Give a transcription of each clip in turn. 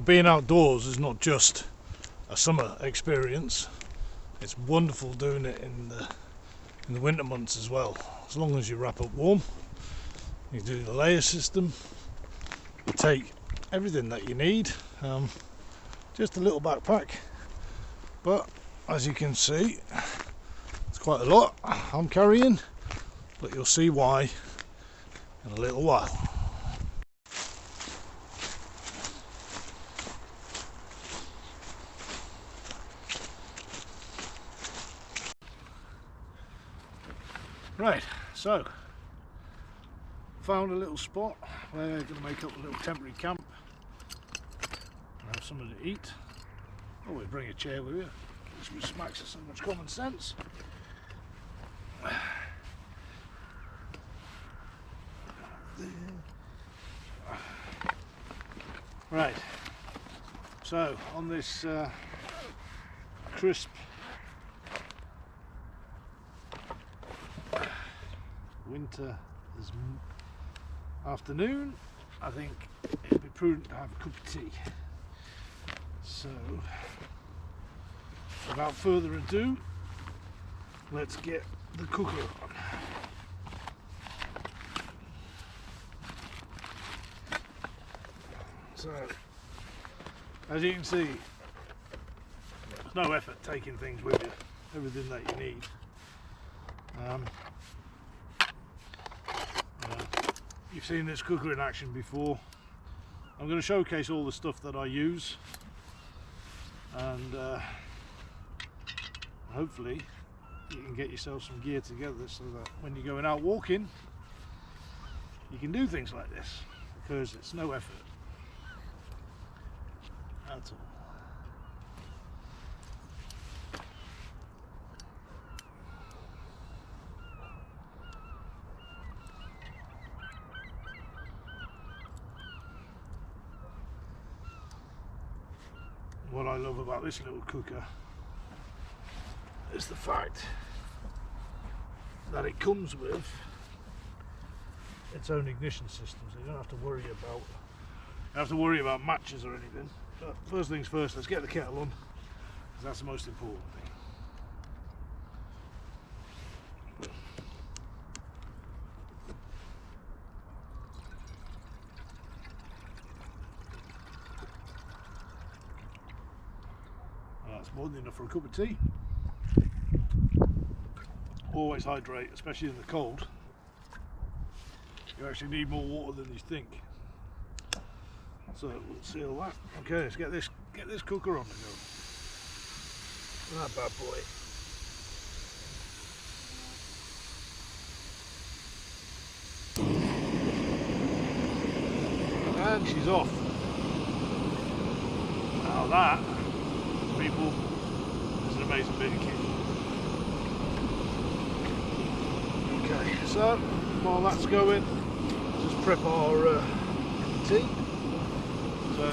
Being outdoors is not just a summer experience, it's wonderful doing it in the winter months as well. As long as you wrap up warm, you do the layer system, you take everything that you need, just a little backpack, but as you can see it's quite a lot I'm carrying, but you'll see why in a little while. Right, so found a little spot where we're going to make up a little temporary camp and have something to eat. Always bring a chair with you, which smacks of so much common sense. Right, so on this crisp winter afternoon, I think it'd be prudent to have a cup of tea. So without further ado, let's get the cooker on. So as you can see, there's no effort taking things with you, everything that you need. You've seen this cooker in action before. I'm going to showcase all the stuff that I use, and hopefully you can get yourself some gear together so that when you're going out walking you can do things like this, because it's no effort at all. What I love about this little cooker is the fact that it comes with its own ignition system, so you don't have to worry about matches or anything. But first things first, let's get the kettle on, because that's the most important thing. That's more than enough for a cup of tea. Always hydrate, especially in the cold. You actually need more water than you think. So we'll seal that. Okay, let's get this cooker on the go. That bad boy. And she's off. Now that, people, is an amazing bit of kit. Okay, so while that's going, just prep our tea. So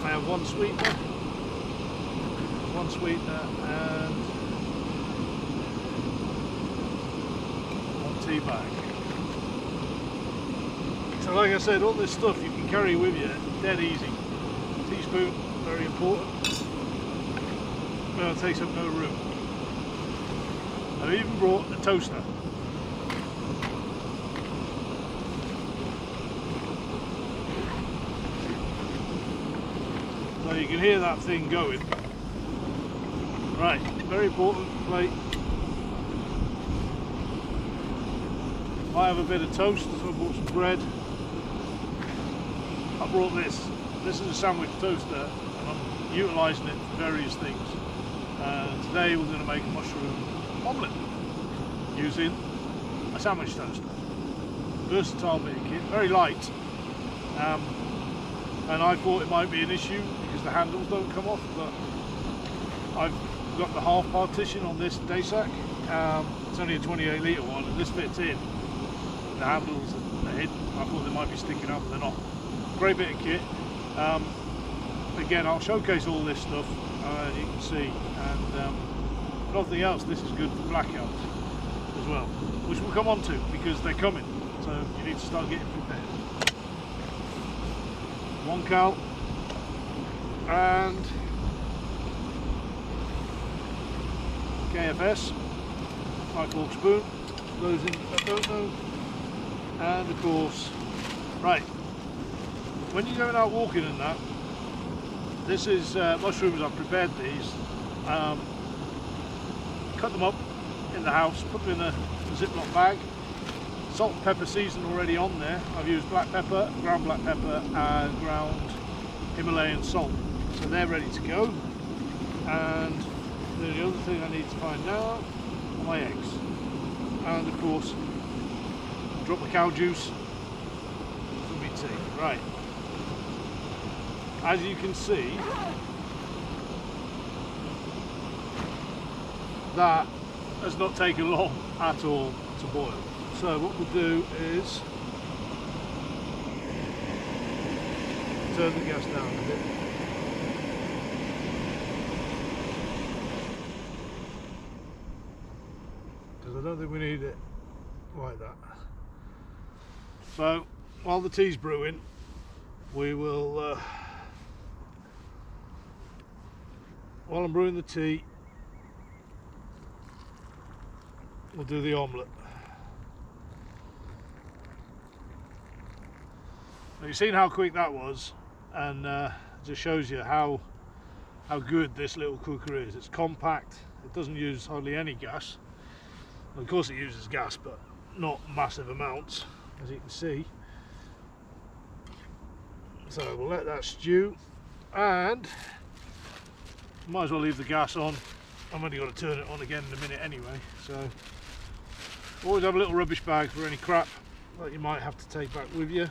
I have one sweetener and one tea bag. So like I said, all this stuff you can carry with you dead easy. Teaspoon, very important. Well, it takes up no room. I've even brought a toaster. So you can hear that thing going. Right, very important plate. I have a bit of toast, so I brought some bread. I brought this. This is a sandwich toaster, and I'm utilising it for various things. Today we're going to make a mushroom omelette using a sandwich toaster. Versatile bit of kit, very light, and I thought it might be an issue because the handles don't come off, but I've got the half partition on this day sack. It's only a 28 litre one, and this fits in. The handles are hidden. I thought they might be sticking out, but they're not. Great bit of kit. Again, I'll showcase all this stuff, you can see, and if nothing else, this is good for blackouts as well, which we'll come on to because they're coming, so you need to start getting prepared. One cal, and KFS, 5-fork spoon, those in that don't know, and of course, right, when you're going out walking and that, this is mushrooms. I've prepared these, cut them up in the house, put them in a Ziploc bag, salt and pepper season already on there. I've used black pepper, ground black pepper and ground Himalayan salt, so they're ready to go. And the other thing I need to find now are my eggs, and of course drop the cow juice for me tea. Right, as you can see, that has not taken long at all to boil. So what we'll do is turn the gas down a bit. Because I don't think we need it like that. So while the tea's brewing, we will, while I'm brewing the tea, we'll do the omelette. Now you've seen how quick that was, and it just shows you how good this little cooker is. It's compact, it doesn't use hardly any gas. Well, of course it uses gas, but not massive amounts, as you can see. So we'll let that stew, and might as well leave the gas on. I'm only going to turn it on again in a minute anyway, so always have a little rubbish bag for any crap that you might have to take back with you.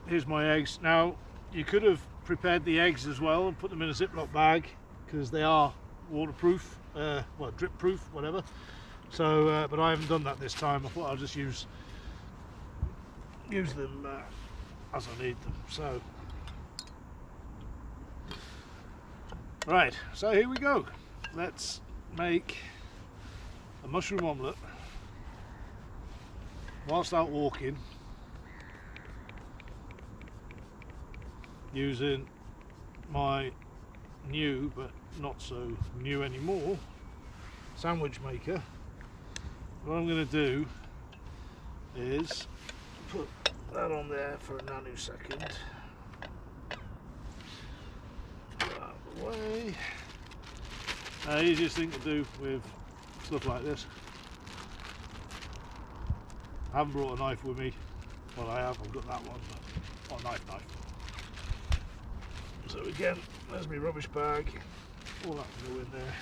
Here's my eggs. Now you could have prepared the eggs as well and put them in a Ziploc bag, because they are waterproof, well, drip proof, whatever. So but I haven't done that this time. I thought I'll just use them as I need them. So right, so here we go. Let's make a mushroom omelette whilst out walking, using my new, but not so new anymore, sandwich maker. What I'm going to do is put that on there for a nanosecond. Put that out of the way. Easiest thing to do with stuff like this. I haven't brought a knife with me. Well, I have, I've got that one, but not a knife. So again, there's my rubbish bag. All that can go in there.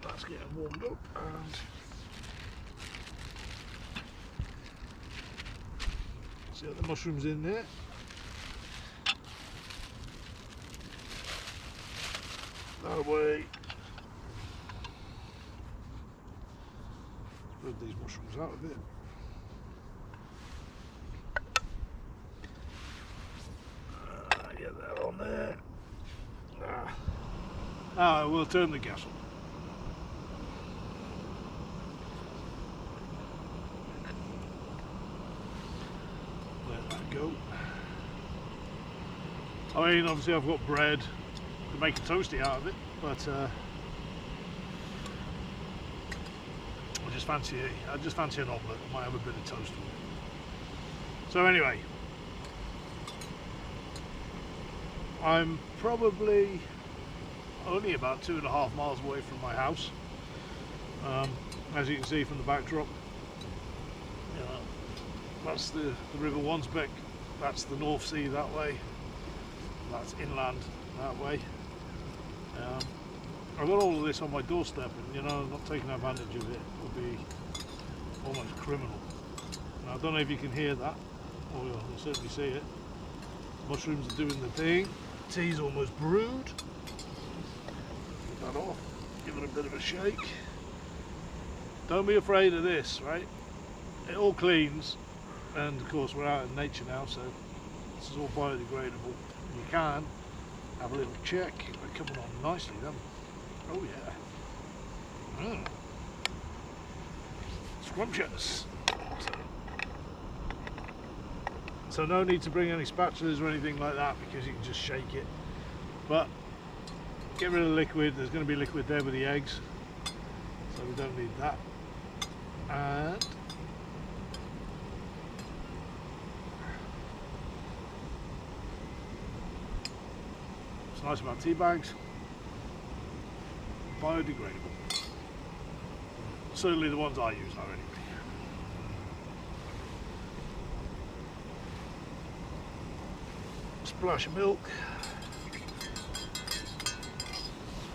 That's getting warmed up, and see the mushrooms in there. That away. Move these mushrooms out a bit. Get that on there. We'll turn the gas on. Let that go. I mean, obviously I've got bread to make a toasty out of it, but I just fancy an omelette. I might have a bit of toast with it. So anyway, I'm probably only about 2.5 miles away from my house. As you can see from the backdrop, that's the river Wansbeck, that's the North Sea that way, that's inland that way. I've got all of this on my doorstep, and not taking advantage of it would be almost criminal. Now, I don't know if you can hear that, or you'll certainly see it. Mushrooms are doing the thing. Tea's almost brewed. Put that off, give it a bit of a shake. Don't be afraid of this, right? It all cleans, and of course we're out in nature now, so this is all biodegradable. You can have a little check. They're coming on nicely, then. Oh yeah. Scrumptious. So no need to bring any spatulas or anything like that, because you can just shake it. But get rid of the liquid. There's going to be liquid there with the eggs, so we don't need that. And it's nice about tea bags. Biodegradable. Certainly the ones I use are anyway. Splash of milk.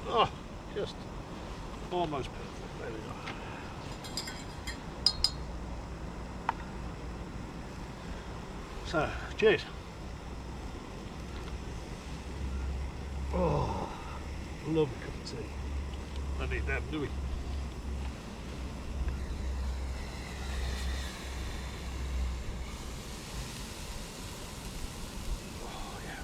Oh, just almost perfect. There we go. So, cheers. Oh, love a cup of tea. I need them, do we? Oh, yeah.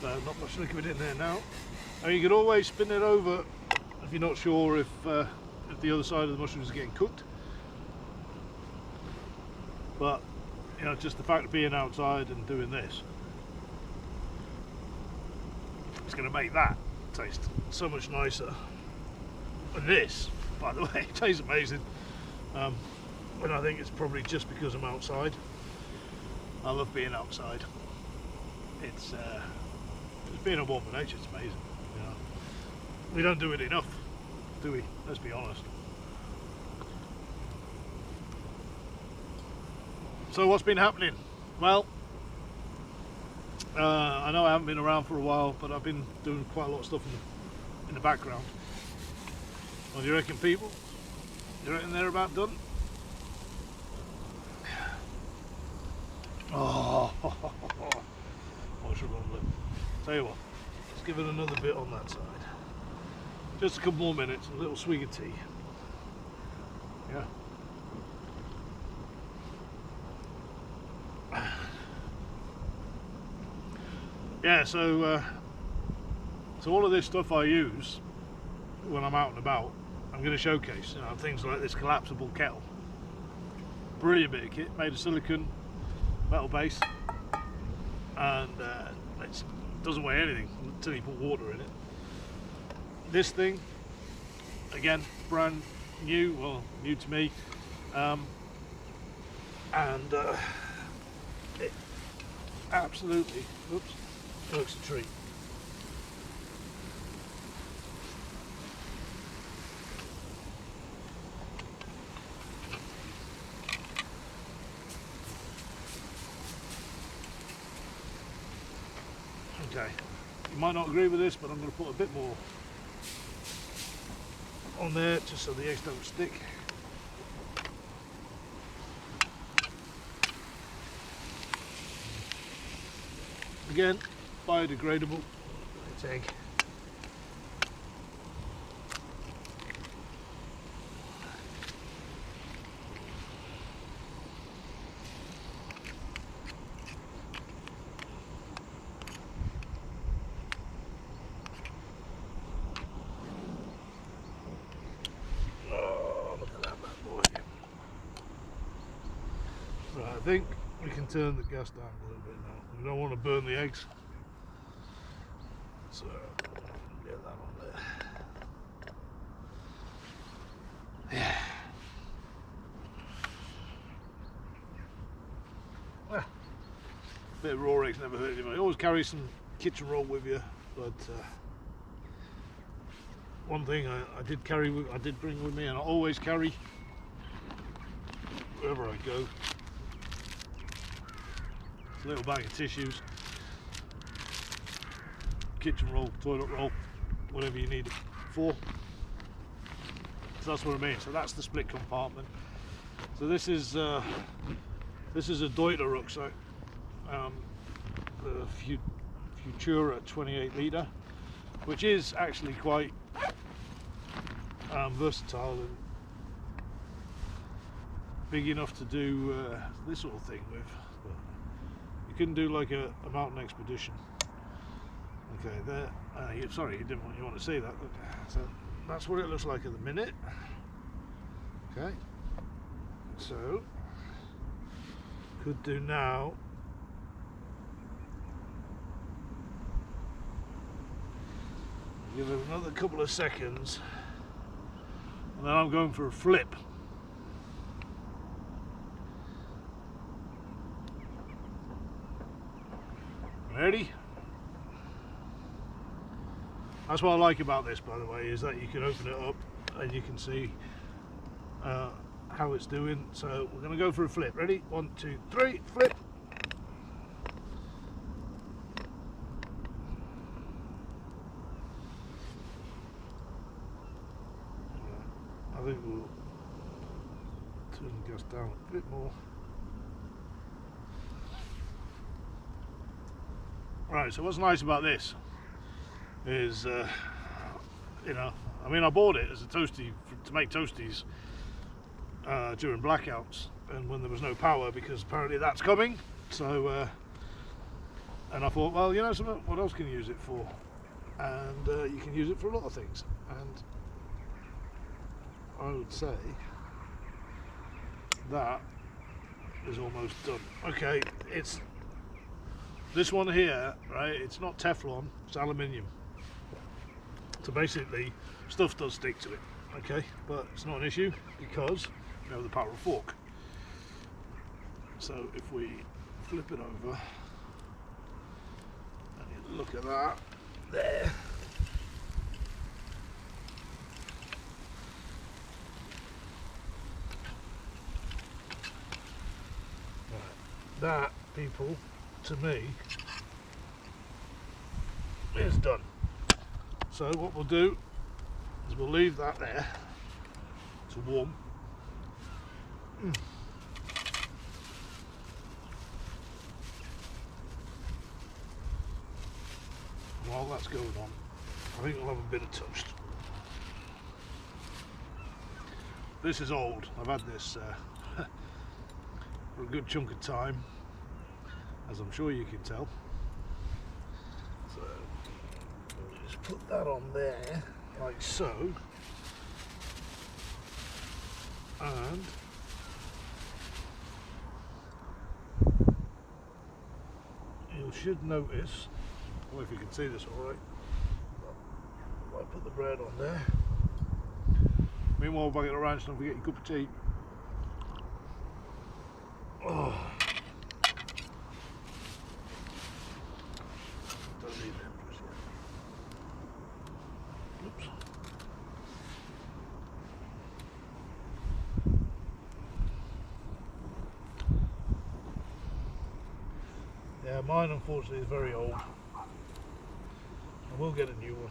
No, not much liquid in there now. And you can always spin it over if you're not sure if the other side of the mushrooms is getting cooked. But you know, just the fact of being outside and doing this, it's going to make that taste so much nicer. And this, by the way, tastes amazing. And I think it's probably just because I'm outside. I love being outside. It's being a warm nature. It's amazing. You know, we don't do it enough, do we? Let's be honest. So what's been happening? Well, I know I haven't been around for a while, but I've been doing quite a lot of stuff in the background. What do you reckon, people? You reckon they're about done? Oh, mushroom omelette. Tell you what, let's give it another bit on that side. Just a couple more minutes, a little swig of tea. Yeah. Yeah, so all of this stuff I use when I'm out and about, I'm going to showcase. You know, things like this collapsible kettle. Brilliant bit of kit, made of silicone, metal base, and it doesn't weigh anything until you put water in it. This thing, again, brand new, well, new to me, and it absolutely, oops, looks a treat. Okay, you might not agree with this, but I'm going to put a bit more on there just so the eggs don't stick. Again, biodegradable. It's egg. Oh, look at that bad boy. Right, I think we can turn the gas down a little bit now. We don't want to burn the eggs. So, get that on there. Yeah. Well, a bit of raw eggs never hurt anybody. Always carry some kitchen roll with you, but one thing I did bring with me, and I always carry wherever I go, a little bag of tissues, kitchen roll, toilet roll, whatever you need it for. So that's what I mean. So that's the split compartment. So this is a Deuter rucksack, the Futura 28 litre, which is actually quite versatile and big enough to do this sort of thing with. But you can do like a mountain expedition. Okay, there. Sorry, you want to see that. So that's what it looks like at the minute. Okay, so could do now. Give it another couple of seconds, and then I'm going for a flip. Ready? That's what I like about this, by the way, is that you can open it up and you can see how it's doing. So we're going to go for a flip. Ready? 1, 2, 3, flip. I think we'll turn the gas down a bit more. Right, so what's nice about this is, you know, I mean, I bought it as a toasty to make toasties during blackouts and when there was no power, because apparently that's coming. So, and I thought, well, you know something, what else can you use it for? And you can use it for a lot of things. And I would say that is almost done. Okay, it's this one here, right? It's not Teflon, it's aluminium. So basically, stuff does stick to it, okay? But it's not an issue because we have the power of fork. So if we flip it over and you look at that, there. Right. That, people, to me, is done. So what we'll do is we'll leave that there to warm. While that's going on, I think we'll have a bit of toast. This is old. I've had this for a good chunk of time, as I'm sure you can tell. So we'll just put that on there, like so. And you should notice, I don't know if you can see this all right, I put the bread on there. Meanwhile, if I get around, don't forget your cup of tea. Oh. Don't need that just yet. Oops. Yeah, mine unfortunately is very old. I will get a new one.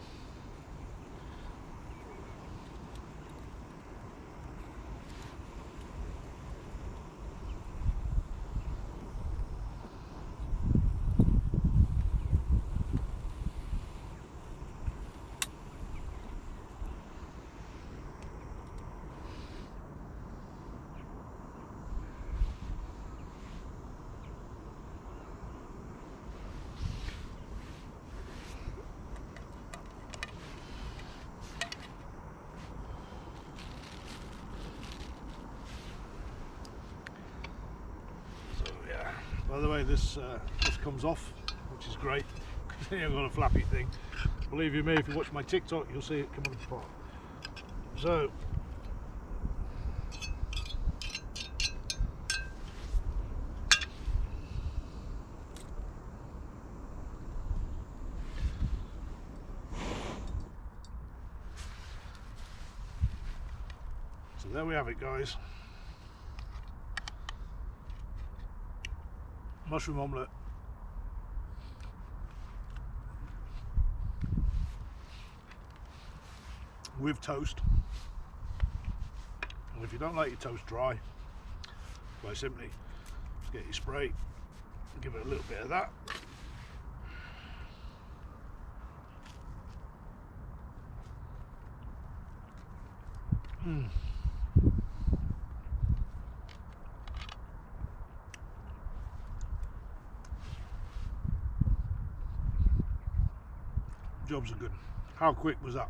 By the way, this comes off, which is great. I've got a flappy thing. Believe you me, if you watch my TikTok, you'll see it coming apart. So there we have it, guys. Mushroom omelette with toast. And if you don't like your toast dry, quite simply just get your spray, give it a little bit of that. Jobs are good. How quick was that?